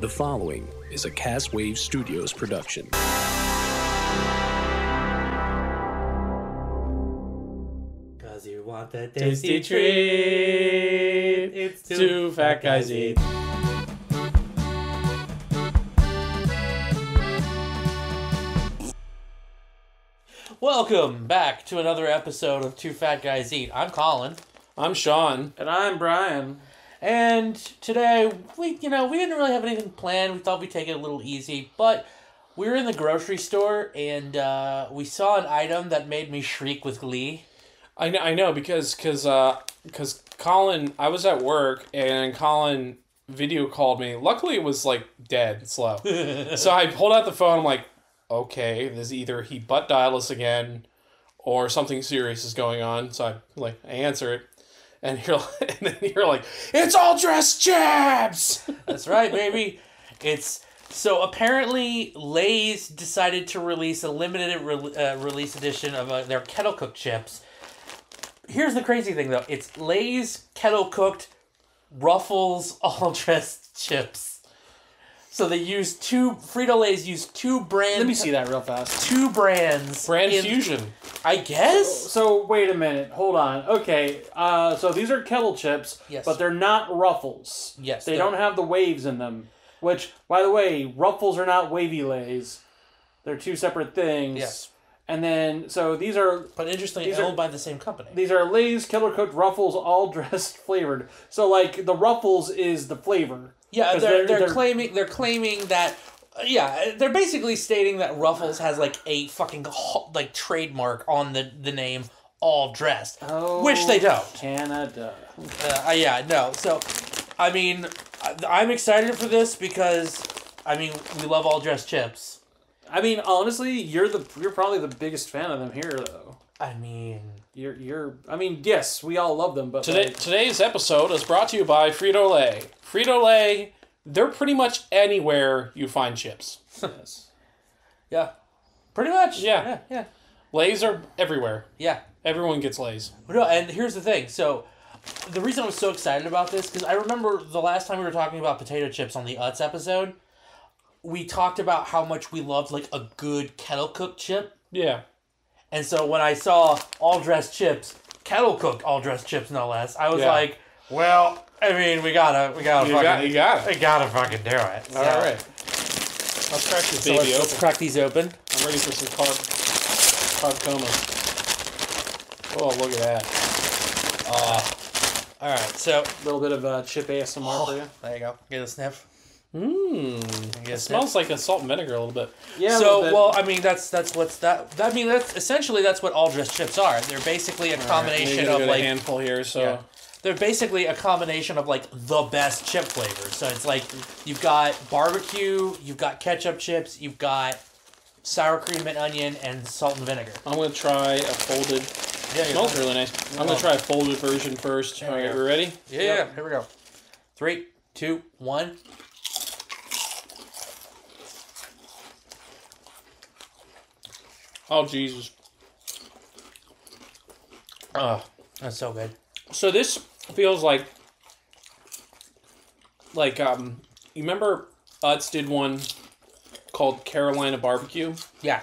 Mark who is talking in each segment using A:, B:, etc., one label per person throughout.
A: The following is a Castwave Studios production.
B: Cause you want the tasty treat. It's two fat guys eat. Welcome back to another episode of Two Fat Guys Eat. I'm Colin.
C: I'm Sean.
D: And I'm Brian.
B: And today, we didn't really have anything planned. We thought we'd take it a little easy. But we were in the grocery store, and we saw an item that made me shriek with glee.
C: I know because Colin, I was at work, and Colin video called me. Luckily, it was, dead slow. So I pulled out the phone, I'm like, okay, this either he butt dialed us again, or something serious is going on. So I answer it. And then you're like, it's all dressed chips!
B: That's right, baby. So apparently Lay's decided to release a limited release edition of their Kettle cooked chips. Here's the crazy thing, though. It's Lay's Kettle cooked Ruffles All-Dressed chips. So they use Frito-Lay's used two brands.
D: Let me see that real fast.
B: Two brands.
C: Brand fusion.
B: I guess?
D: So wait a minute. Hold on. Okay. So these are Kettle chips,
B: yes,
D: but they're not Ruffles.
B: Yes.
D: They don't have the waves in them. Which, by the way, Ruffles are not wavy Lays. They're two separate things.
B: Yes.
D: And then, so these are...
B: But interestingly, owned by the same company.
D: These are Lay's Kettle Cooked Ruffles All-Dressed flavored. So, the Ruffles is the flavor.
B: Yeah, they're claiming that... Yeah, they're basically stating that Ruffles has, a fucking, trademark on the name All Dressed.
D: Oh,
B: which they don't.
D: Canada.
B: Yeah, no. So, I mean, I'm excited for this because, we love All Dressed chips.
D: I mean, honestly, you're probably the biggest fan of them here, though. Yes, we all love them, but
C: Today's episode is brought to you by Frito-Lay. Frito-Lay, they're pretty much anywhere you find chips.
D: Yes.
B: Yeah. Pretty much.
C: Yeah. Lays are everywhere.
B: Yeah.
C: Everyone gets Lays.
B: No, and here's the thing. So, the reason I was so excited about this, because I remember the last time we were talking about potato chips on the Utz episode, we talked about how much we loved, a good kettle-cooked chip.
C: Yeah.
B: And so when I saw all-dressed chips, kettle-cooked all-dressed chips no less, I was like, well, we gotta fucking do it. So.
C: All right. Let's crack this baby open.
B: Let's crack these open.
C: I'm ready for some carb comas. Oh, look at that.
B: All right, so
D: a little bit of chip ASMR for you.
B: There you go. Get a sniff.
C: It smells like a salt and vinegar a little bit.
D: Yeah.
B: So, that's what all dressed chips are. They're basically a combination of
C: a handful here. So
B: yeah. They're basically a combination of the best chip flavors. So it's you've got barbecue, you've got ketchup chips, you've got sour cream and onion, and salt and vinegar.
C: I'm gonna try a folded.
B: Yeah,
C: it smells really nice. I'm gonna try a folded version first. All right, we ready?
B: Yeah. Here we go. 3, 2, 1.
C: Oh, Jesus.
B: Oh, that's so good.
C: So this feels like you remember Utz did one called Carolina Barbecue?
B: Yeah.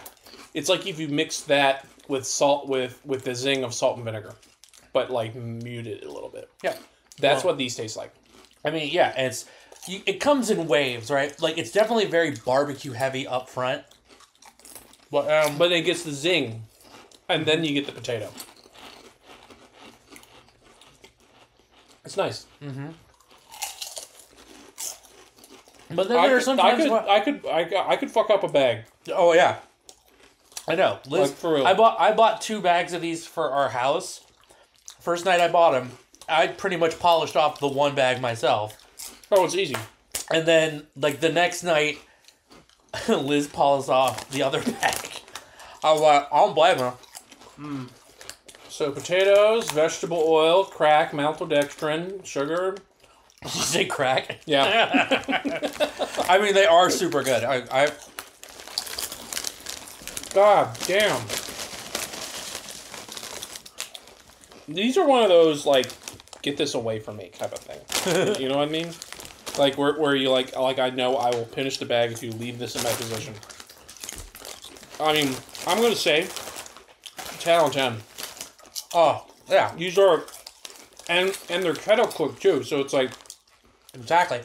B: It's
C: like if you mix that with salt, with the zing of salt and vinegar, but muted it a little bit.
B: Yeah.
C: That's what these taste like.
B: It comes in waves, right? It's definitely very barbecue heavy up front.
C: But it gets the zing, and then you get the potato. It's nice.
B: Mm-hmm. But then there are sometimes
C: I could fuck up a bag.
B: Oh yeah, I know. Liz,
C: for real.
B: I bought 2 bags of these for our house. First night I bought them, I pretty much polished off the 1 bag myself.
C: Oh, it's easy.
B: And then the next night, Liz polished off the other bag. I was like, I don't blame her.
C: So potatoes, vegetable oil, crack, maltodextrin, sugar.
B: Did you say crack?
C: Yeah.
B: They are super good.
C: God damn. These are one of those, get this away from me type of thing. You know what I mean? Like where you like I know I will finish the bag if you leave this in my possession. I mean, I'm gonna say 10 out of 10.
B: Oh, yeah.
C: These are, and they're kettle cooked too, so it's like
B: Exactly.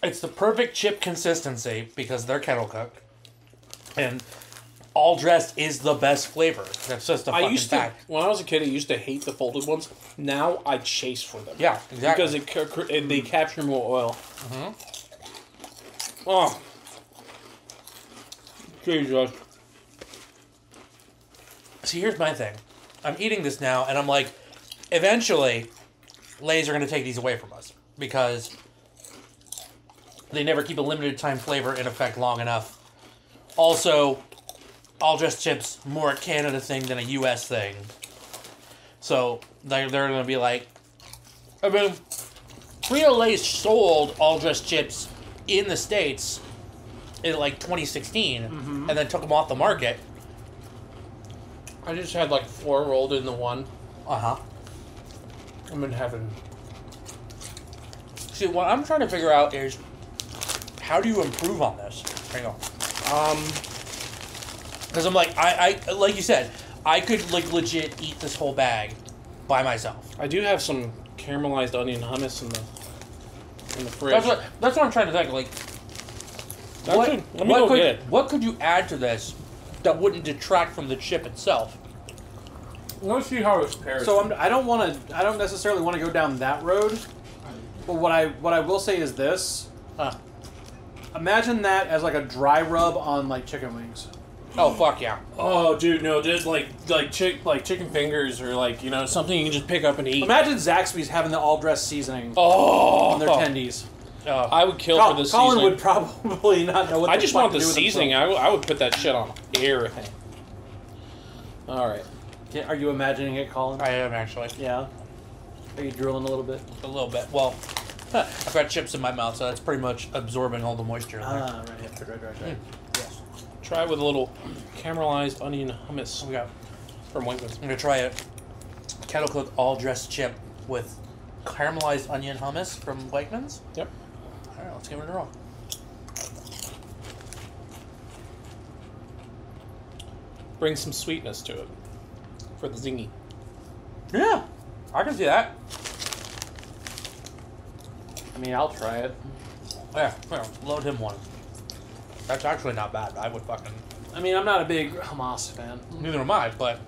B: It's the perfect chip consistency because they're kettle cooked. And all dressed is the best flavor. That's just a fucking fact.
C: When I was a kid, I used to hate the folded ones. Now I chase for them.
B: Yeah, exactly.
C: Because they capture more oil. Oh. Jesus.
B: See, here's my thing. I'm eating this now, and I'm like, eventually, Lay's are going to take these away from us. Because they never keep a limited time flavor in effect long enough. Also, all dressed chips, more a Canada thing than a US thing. So, they're going to be like... I mean, Frito-Lay sold all dressed chips in the States in like 2016, and then took them off the market.
C: I just had like 4 rolled into one.
B: Uh-huh.
C: I'm in heaven.
B: See, what I'm trying to figure out is, how do you improve on this? Hang on. Because I'm like, I like you said, I could like legit eat this whole bag by myself.
C: I do have some caramelized onion hummus in the fridge.
B: That's what I'm trying to think. Like, what could you add to this that wouldn't detract from the chip itself?
C: Let's see how it pairs.
D: So I don't necessarily want to go down that road. But what I will say is this. Imagine that as like a dry rub on like chicken wings.
B: Oh fuck yeah!
C: Oh dude, no, just like chicken fingers or like, you know, something you can just pick up and eat.
D: Imagine Zaxby's having the all-dressed seasoning
C: on
D: their tendies.
C: I would kill for the seasoning.
D: Colin would probably not know what.
C: I just want the seasoning. I would put that shit on everything. All right.
D: Yeah, are you imagining it, Colin?
B: I am actually.
D: Yeah. Are you drooling a little bit?
B: A little bit. Well, I've got chips in my mouth, so that's pretty much absorbing all the moisture in there.
D: Right.
B: Yes.
C: Try with a little caramelized onion hummus.
B: Okay.
C: From Wegmans.
B: I'm gonna try a kettle cooked all dressed chip with caramelized onion hummus from Wegmans.
C: Yep.
B: All right, let's give it a roll.
C: Bring some sweetness to it for the zingy.
B: Yeah, I can see that.
D: I mean, I'll try it.
B: Yeah, load him one. That's actually not bad. I would fucking...
D: I mean, I'm not a big Hamas fan.
B: Neither am I, but...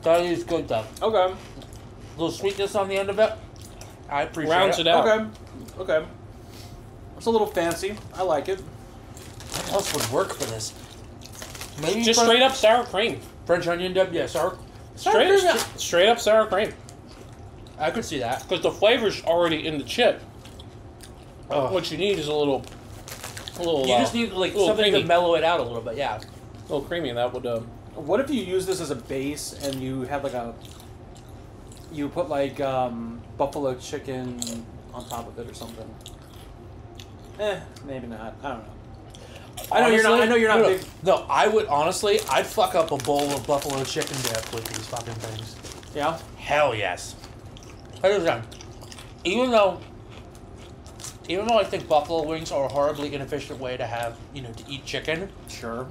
B: That is good though.
D: Okay.
B: A little sweetness on the end of it. I appreciate
C: Rounds it out.
D: Okay. It's a little fancy. I like it.
B: What else would work for this? Maybe
C: Just straight up sour cream.
B: French onion dip, yeah, sour.
C: Straight up sour cream.
B: I could see that.
C: Because the flavor's already in the chip. What you need is a little.
B: You just need like something
C: creamy.
B: to mellow it out a little bit, yeah.
C: A little creamy. That would.
D: What if you use this as a base and you have like you put like buffalo chicken on top of it or something? Maybe not. I don't know. I know you're not big.
B: No, I would honestly, I'd fuck up a bowl of buffalo chicken dip with these fucking things.
D: Yeah.
B: Hell yes. 100%. Even though I think buffalo wings are a horribly inefficient way to have, to eat chicken.
D: Sure.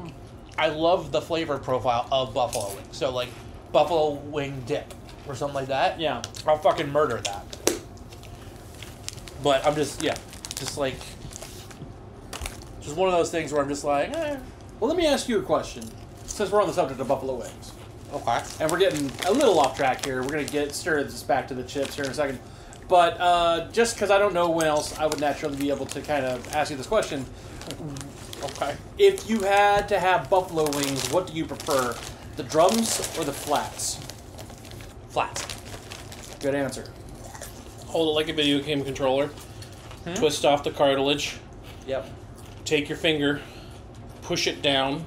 B: I love the flavor profile of buffalo wings. So like buffalo wing dip or something like that.
D: Yeah.
B: I'll fucking murder that. But I'm just one of those things where I'm just like, eh.
D: Well, let me ask you a question. Since we're on the subject of buffalo wings.
B: Okay.
D: And we're getting a little off track here. We're going to stir this back to the chips here in a second. But just because I don't know when else I would naturally be able to kind of ask you this question.
B: Okay.
D: If you had to have buffalo wings, what do you prefer? The drums or the flats?
B: Flats.
D: Good answer.
C: Hold it like a video game controller. Twist off the cartilage.
D: Yep.
C: Take your finger, push it down,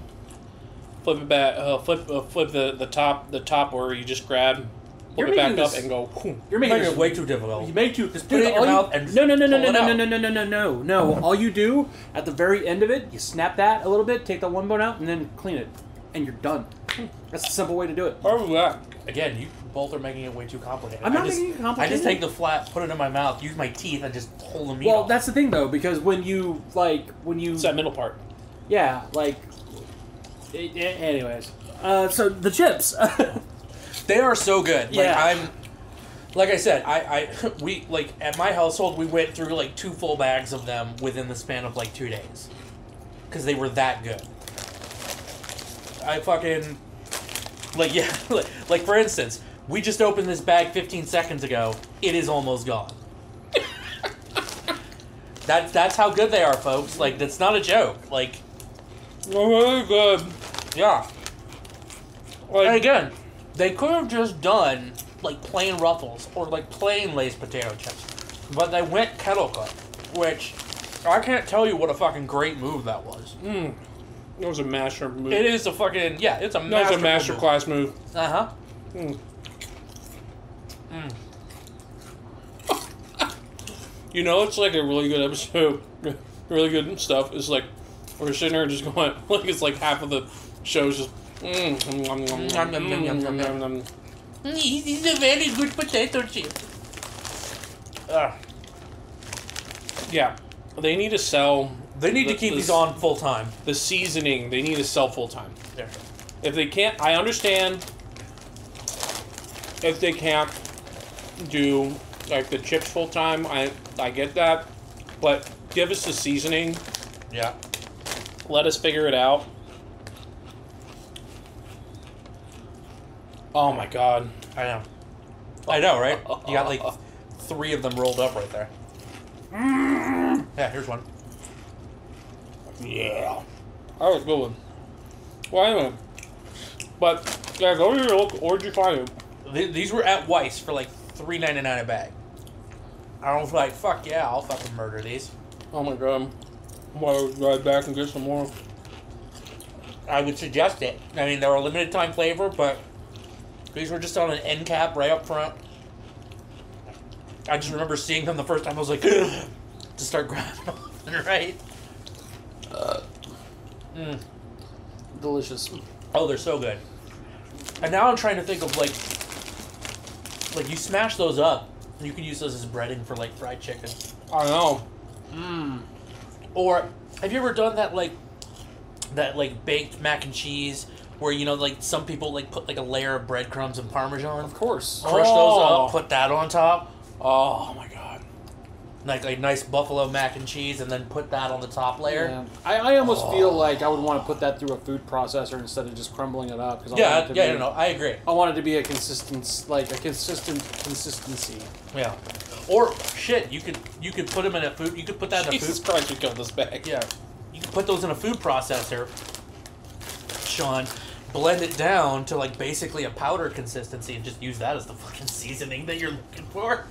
C: flip it back, flip the top where you just grab, flip it back up and go.
D: You're making
B: it way too difficult.
D: You make too.
B: Just put it in your mouth and
D: no. All you do at the very end of it, you snap that a little bit, take the one bone out, and then clean it, and you're done. That's a simple way to do it.
C: Oh yeah.
B: Again, you both are making it way too complicated.
D: I'm not making it complicated.
B: I just take the flat, put it in my mouth, use my teeth, and just pull the meat
D: Well,
B: off.
D: that's the thing though, because when you
C: It's that middle part.
D: yeah, like. Anyways, so the chips.
B: They are so good.
D: Yeah.
B: Like I said, we like at my household we went through like 2 full bags of them within the span of like 2 days, because they were that good. I fucking like for instance, we just opened this bag 15 seconds ago. It is almost gone. That's how good they are, folks. Like that's not a joke. Like,
C: They're really good.
B: yeah.
C: Like,
B: And again, they could have just done like plain Ruffles or like plain Lay's potato chips, but they went Kettle cook, which I can't tell you what a fucking great move that was.
C: it was a master move.
B: It is a fucking it's a
C: That was a master class move.
B: Uh huh.
C: You know, it's like a really good episode. Really good stuff. It's like we're sitting there just going like it's like half of the show's just.
B: He's a very good potato chip.
C: Yeah, they need to sell.
B: They need to keep these on full time.
C: The seasoning they need to sell full time.
B: Yeah.
C: If they can't, I understand. If they can't do like the chips full time, I get that, but give us the seasoning.
B: Yeah.
C: Let us figure it out. Oh my god.
B: I know, right? You got like 3 of them rolled up right there. Yeah, here's one.
C: Yeah. That was a good one. Well, anyway. But, yeah, go to your local, where'd you find them?
B: These were at Weiss for like $3.99 a bag. I was like, fuck yeah, I'll fucking murder these.
C: Oh my god. I'm gonna drive back and get some more.
B: I would suggest it. I mean, they're a limited time flavor, but these were just on an end cap right up front. I just remember seeing them the first time. I was like, to start grabbing them, right?
D: Delicious.
B: Oh, they're so good. And now I'm trying to think of like you smash those up, and you can use those as breading for like fried chicken.
C: I know.
B: Or have you ever done that like baked mac and cheese where like some people like put like a layer of breadcrumbs and Parmesan?
D: Of course.
B: Crush those up, put that on top.
C: Oh my god.
B: Like a nice buffalo mac and cheese, and then put that on the top layer.
D: Yeah. I almost feel like I would want to put that through a food processor instead of just crumbling it up. Cause
B: I agree.
D: I want it to be a consistent consistency.
B: Yeah. Or shit, you could put them in a food. You could put that in a
C: Jesus
B: food.
C: Christ, you killed this bag.
B: Yeah. You could put those in a food processor, Sean. Blend it down to like basically a powder consistency, and just use that as the fucking seasoning that you're looking for.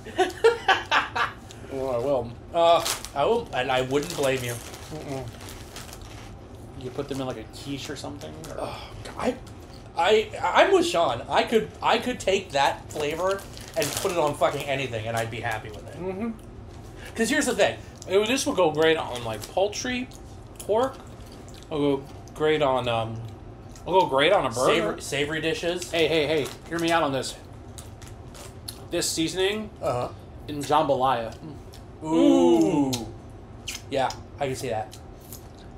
C: Oh, I will.
B: I will, and I wouldn't blame you.
D: You put them in like a quiche or something. Or?
B: I'm with Sean. I could take that flavor and put it on fucking anything, and I'd be happy with it. Because here's the thing.
C: This will go great on like poultry, pork. It'll go great on It'll go great on a burger.
B: Savory dishes.
D: Hey! Hear me out on this. This seasoning in jambalaya.
B: Ooh. Yeah, I can see that.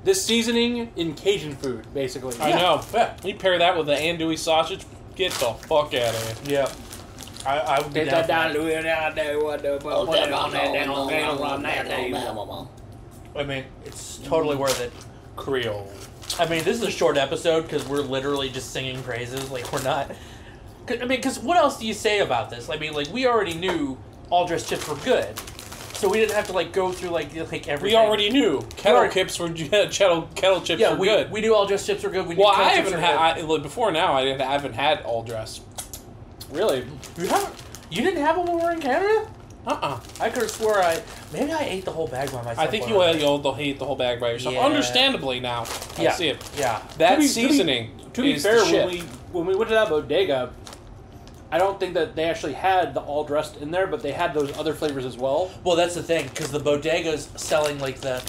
D: This seasoning in Cajun food, basically.
C: I know. Yeah. You pair that with the andouille sausage, get the fuck out of here.
B: Yeah. I would be down for that. I mean, it's totally worth it.
C: Creole.
B: I mean, this is a short episode because we're literally just singing praises. Like, we're not... I mean, because what else do you say about this? I mean, like, we already knew all-dressed chips were good. So we didn't have to, like, go through, like everything.
C: We already knew. Kettle chips were kettle chips were good.
B: We knew all-dressed chips were good. We knew
C: I haven't had... Before now, I haven't had all-dressed.
D: Really?
B: You didn't have them when we were in Canada?
C: Uh-uh.
B: I could have swore maybe I ate the whole bag by myself.
C: I think you ate the whole bag by yourself.
B: Yeah.
C: Understandably now. I see it.
B: Yeah.
C: That seasoning
D: To be
C: is
D: fair,
C: the shit.
D: when we went to that bodega, I don't think that they actually had the all-dressed in there, but they had those other flavors as well.
B: Well, that's the thing, because the bodega's selling, like, the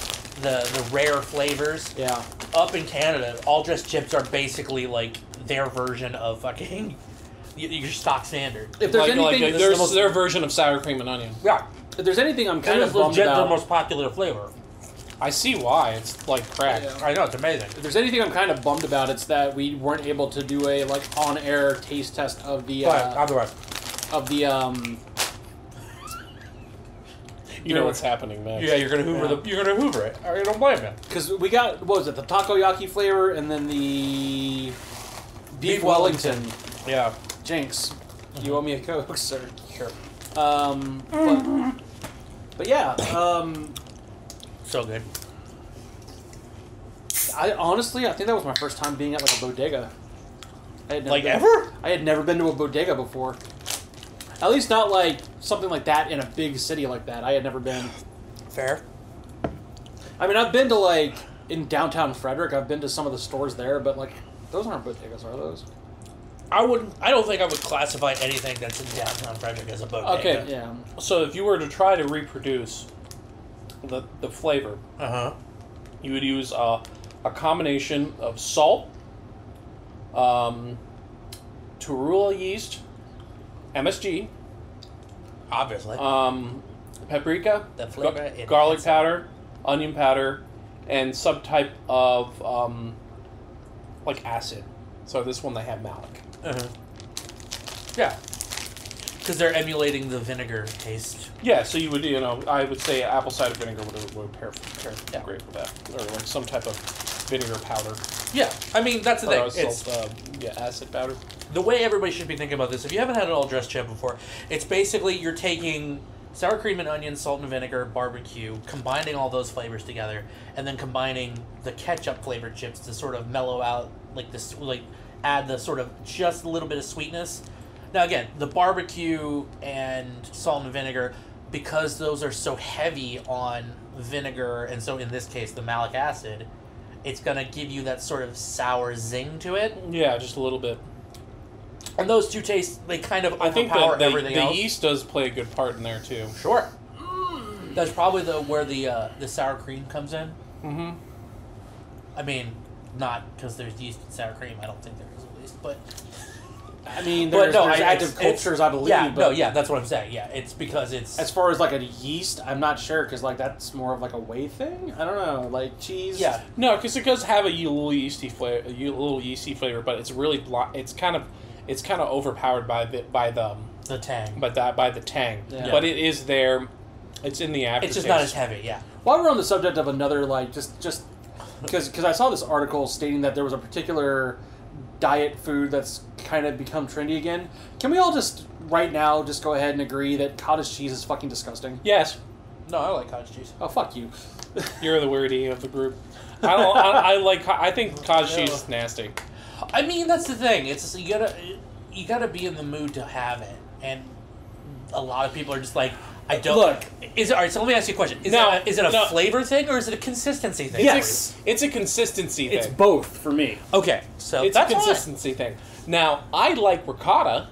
B: rare flavors.
D: Yeah.
B: Up in Canada, all-dressed chips are basically, like, their version of fucking your stock standard.
D: If there's anything,
C: there's their version of sour cream and onion.
B: Yeah.
D: If there's anything I'm kind
B: It
D: of
B: is
D: bummed
B: legit
D: about,
B: their most popular flavor.
C: I see why. It's like crack.
D: Yeah.
B: I know, it's amazing.
D: if there's anything I'm kind of bummed about, it's that we weren't able to do a like on-air taste test of the
B: Otherwise.
D: of the
C: You know what's happening next.
B: Yeah, you're gonna hoover it. I don't blame you.
D: because we got what was it, the takoyaki flavor and then the beef Wellington.
C: Yeah.
D: Jinx, you owe me a Coke, sir.
B: Sure.
D: But yeah,
B: So good.
D: I think that was my first time being at like a bodega. I had never
B: Like
D: been-
B: ever?
D: I had never been to a bodega before. At least not like something like that in a big city like that. I had never been.
B: Fair.
D: I mean, I've been to like in downtown Frederick. I've been to some of the stores there, but like those aren't bodegas, are those?
B: I don't think I would classify anything that's in downtown Frederick as a bodega.
C: Okay.
D: Yeah.
C: So if you were to try to reproduce the flavor, you would use a combination of salt, Torula yeast, MSG,
B: Obviously.
C: paprika,
B: The flavor
C: garlic
B: enhancer.
C: powder, onion powder, and some type of like acid. So this one they have malic.
B: Yeah. Because they're emulating the vinegar taste.
C: Yeah, so you would, I would say apple cider vinegar would pair great with that, or like some type of vinegar powder.
B: Yeah. I mean, that's the
C: Or
B: thing.
C: salt, acid powder.
B: The way everybody should be thinking about this, if you haven't had an all-dressed chip before, it's basically you're taking sour cream and onion, salt and vinegar, barbecue, combining all those flavors together, and then combining the ketchup flavored chips to sort of mellow out, add the sort of just a little bit of sweetness. Now again, the barbecue and salt and vinegar, because those are so heavy on vinegar, and so in this case the malic acid, it's going to give you that sort of sour zing to it.
C: Yeah, just a little bit.
B: And those two tastes, they kind of
C: I think
B: overpower
C: the
B: everything else.
C: yeast does play a good part in there too.
B: Sure. That's probably where the sour cream comes in.
C: Mm-hmm.
B: I mean, not because there's yeast in sour cream. I don't think there is at least, but
D: I mean,
B: But
D: there's,
B: no,
D: there's
B: I-
D: active
B: it's-
D: cultures, I believe.
B: yeah,
D: but
B: that's what I'm saying. Yeah, it's because it's
D: as far as like a yeast, I'm not sure because like that's more of like a whey thing. I don't know, like cheese.
B: yeah.
C: No, because it does have a little yeasty flavor, but it's really it's kind of overpowered by the
B: tang.
C: by the tang.
D: Yeah.
C: But it is there. It's in the aftertaste.
B: It's just not as heavy. Yeah.
D: While we're on the subject of another like just because I saw this article stating that there was a particular diet food that's kind of become trendy again. Can we all just right now just go ahead and agree that cottage cheese is fucking disgusting?
C: Yes,
B: No, I like cottage cheese.
D: Oh, fuck you.
C: you're the weirdy of the group. I think cottage cheese is nasty.
B: I mean, that's the thing. It's just, you gotta be in the mood to have it, and a lot of people are just like, I don't.
D: Look.
B: All right? So let me ask you a question. Is it a flavor thing or is it a consistency thing?
D: Yes.
C: It's a consistency thing.
D: It's both for me.
B: Okay, so
C: It's
B: that's
C: a consistency thing. Now, I like ricotta,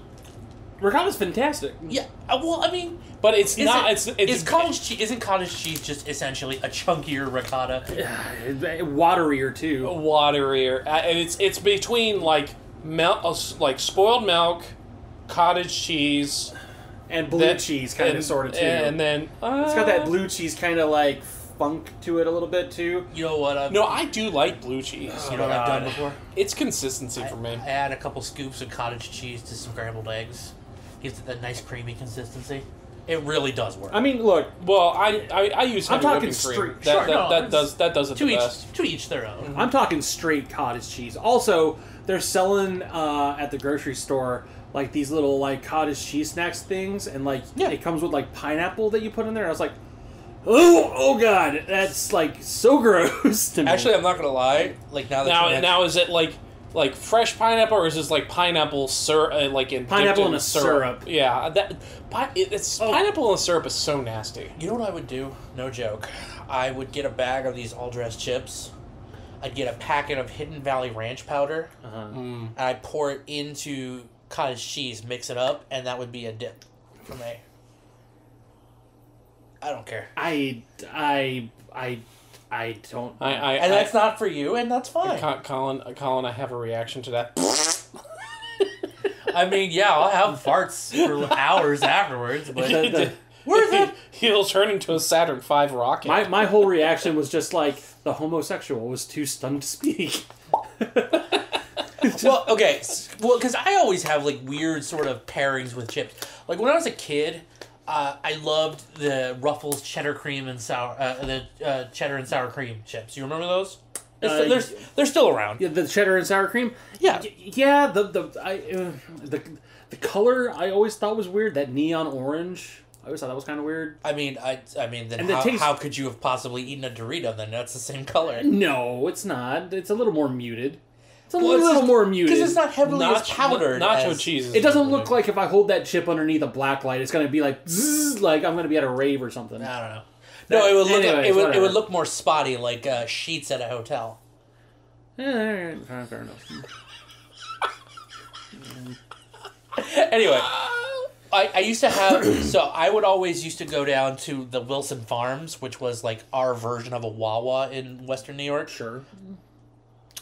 D: Ricotta's fantastic.
B: fine. Yeah. Well, I mean,
C: but it's
B: is
C: not.
B: it-
C: It's
B: is cottage cheese? Isn't cottage cheese just essentially a chunkier ricotta?
D: Waterier too.
C: waterier, and it's between like like spoiled milk, cottage cheese,
D: And blue
C: that-
D: cheese kind of
C: and-
D: sort of too.
C: and then
D: It's got that blue cheese kind of like funk to it a little bit too.
B: You know what?
C: No, I do like blue cheese.
B: You know what I've done before?
C: It's consistency for
B: I
C: me.
B: add a couple scoops of cottage cheese to some scrambled eggs. Gives it that nice creamy consistency. It really does work.
D: I mean, look,
C: Well, I use
D: I'm
C: heavy
D: talking
C: whipping cream.
D: straight-
C: That,
B: Sure, no,
C: that does it
B: to
C: the
B: each
C: best.
B: to each their own.
D: I'm talking straight cottage cheese. Also, they're selling at the grocery store like these little like cottage cheese snacks things, and like
B: Yeah.
D: it comes with like pineapple that you put in there. I was like, oh god, that's like so gross to me.
B: Actually, I'm not gonna lie. Like now that
C: Now is it like fresh pineapple, or is this like pineapple syrup, like in
D: Pineapple
C: dipped
D: in a syrup.
C: Yeah, pineapple in a syrup is so nasty.
B: you know what I would do? No joke. I would get a bag of these all-dressed chips. I'd get a packet of Hidden Valley Ranch powder, and I'd pour it into cottage cheese, mix it up, and that would be a dip for me. I don't care.
D: I don't.
B: And that's not for you, and that's fine.
C: Colin, I have a reaction to that.
B: I mean, yeah, I'll have farts for hours afterwards, but
C: Where's it? He'll turn into a Saturn V rocket.
D: My whole reaction was just like the homosexual was too stunned to speak.
B: Well, okay. Well, because I always have like weird sort of pairings with chips. Like when I was a kid, I loved the Ruffles cheddar cream and sour, cheddar and sour cream chips. You remember those? They're still around.
D: Yeah, the cheddar and sour cream.
B: Yeah,
D: yeah. The color I always thought was weird. That neon orange. I always thought that was kind of weird.
B: I mean, then how could you have possibly eaten a Dorito then? That's the same color.
D: No, it's not. It's a little more muted. It's a little more muted.
B: Because it's not heavily as powdered.
C: Nacho cheese.
D: It doesn't look like if I hold that chip underneath a black light, it's going to be like, zzz, like I'm going to be at a rave or something.
B: I don't know. No, it would look. It would look more spotty, like sheets at a hotel.
D: Fair enough.
B: Anyway. I used to have, so I would always used to go down to the Wilson Farms, which was like our version of a Wawa in Western New York.
D: Sure.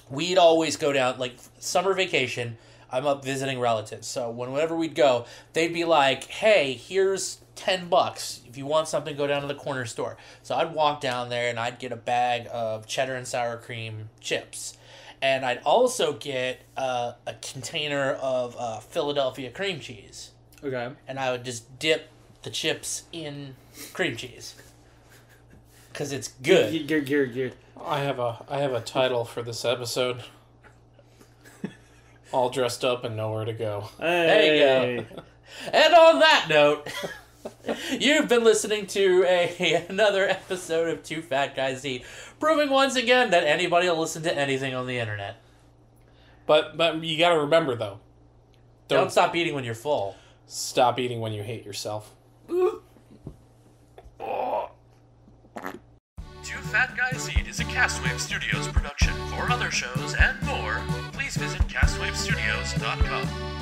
B: We'd always go down, like summer vacation, I'm up visiting relatives. So whenever we'd go, they'd be like, hey, here's $10. If you want something, go down to the corner store. So I'd walk down there and I'd get a bag of cheddar and sour cream chips. And I'd also get a container of Philadelphia cream cheese.
D: Okay.
B: And I would just dip the chips in cream cheese. Because it's good.
C: I have a title for this episode. All dressed up and nowhere to go.
D: Hey.
B: There you go. And on that note, you've been listening to another episode of Two Fat Guys Eat, proving once again that anybody will listen to anything on the internet.
C: But you gotta remember, though.
B: Don't stop eating when you're full.
C: Stop eating when you hate yourself.
A: Two Fat Guys Eat is a Castwave Studios production. For other shows and more, please visit castwavestudios.com.